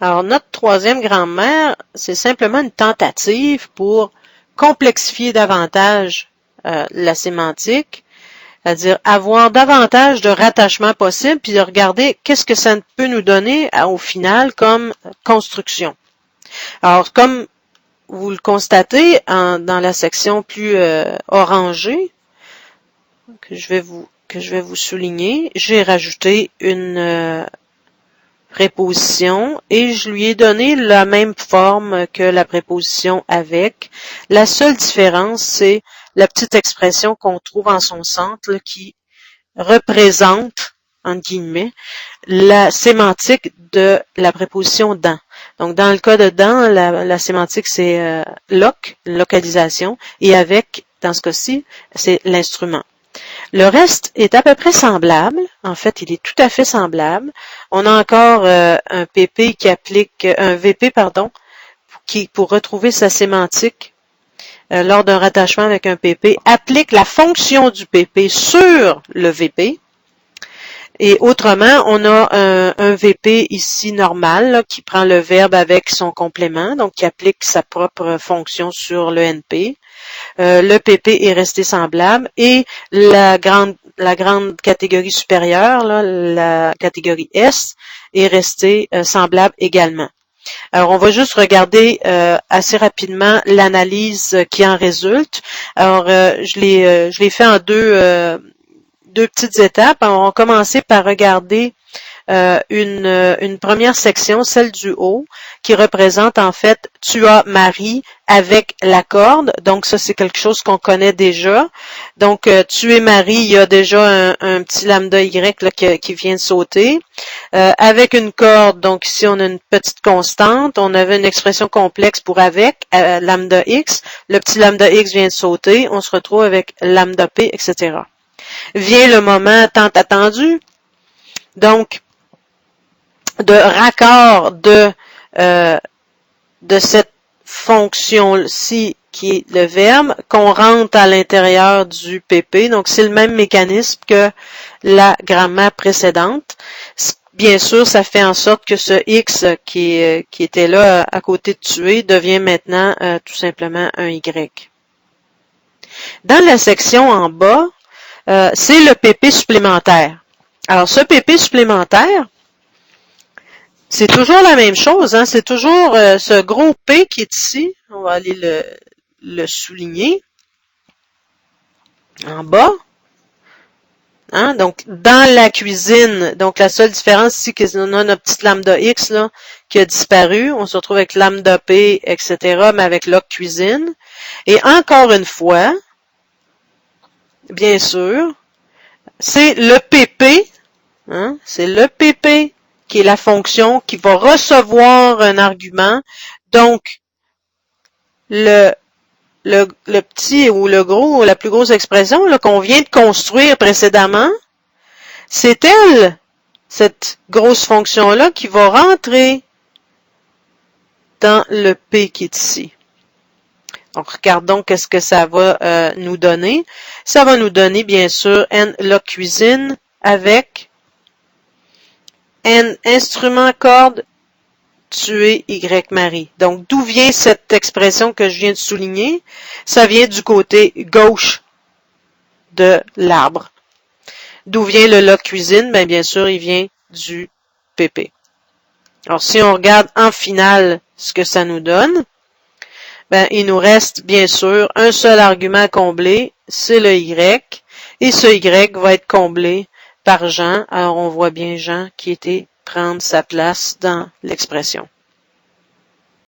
Alors, notre troisième grand-mère, c'est simplement une tentative pour complexifier davantage la sémantique, c'est-à-dire avoir davantage de rattachements possibles, puis de regarder qu'est-ce que ça peut nous donner au final comme construction. Alors, comme vous le constatez dans la section plus orangée, que je vais vous souligner, j'ai rajouté une préposition et je lui ai donné la même forme que la préposition avec. La seule différence, c'est la petite expression qu'on trouve en son centre là, qui représente, entre guillemets, la sémantique de la préposition dans. Donc, dans le cas de dans, la sémantique, c'est localisation, et avec, dans ce cas-ci, c'est l'instrument. Le reste est à peu près semblable. En fait, il est tout à fait semblable. On a encore un PP qui applique, un VP, pardon, qui, pour retrouver sa sémantique lors d'un rattachement avec un PP, applique la fonction du PP sur le VP. Et autrement, on a un VP ici normal là, qui prend le verbe avec son complément, donc qui applique sa propre fonction sur le NP. Le PP est resté semblable et la grande catégorie supérieure, là, la catégorie S, est restée semblable également. Alors, on va juste regarder assez rapidement l'analyse qui en résulte. Alors, je l'ai fait en deux petites étapes. Alors, on va commencer par regarder une première section, celle du haut, qui représente en fait « tu as Marie » avec la corde. Donc ça, c'est quelque chose qu'on connaît déjà. Donc « tu es Marie », il y a déjà un petit lambda Y là, qui vient de sauter. Avec une corde, donc ici on a une petite constante. On avait une expression complexe pour avec, lambda X. Le petit lambda X vient de sauter. On se retrouve avec lambda P, etc. Vient le moment tant attendu. Donc, de raccord de cette fonction-ci qui est le verbe, qu'on rentre à l'intérieur du PP. Donc, c'est le même mécanisme que la grammaire précédente. Bien sûr, ça fait en sorte que ce X qui était là à côté de tuer devient maintenant tout simplement un Y. Dans la section en bas, c'est le PP supplémentaire. Alors, ce PP supplémentaire, c'est toujours la même chose, hein? C'est toujours ce gros P qui est ici. On va aller le souligner en bas. Hein? Donc, dans la cuisine, donc la seule différence ici, c'est qu'on a notre petite lambda X là, qui a disparu. On se retrouve avec lambda P, etc., mais avec log cuisine. Et encore une fois, bien sûr, c'est le PP, hein? C'est le PP qui est la fonction qui va recevoir un argument. Donc, le petit ou le gros, ou la plus grosse expression qu'on vient de construire précédemment, c'est elle, cette grosse fonction-là, qui va rentrer dans le P qui est ici. Donc, regardons qu'est-ce que ça va nous donner. Ça va nous donner, bien sûr, N log cuisine avec N instrument corde tuer Y Marie. Donc, d'où vient cette expression que je viens de souligner? Ça vient du côté gauche de l'arbre. D'où vient le log cuisine? Bien sûr, il vient du PP. Alors, si on regarde en finale ce que ça nous donne, il nous reste, bien sûr, un seul argument à combler, c'est le Y. Et ce Y va être comblé par Jean. Alors, on voit bien Jean qui était prendre sa place dans l'expression.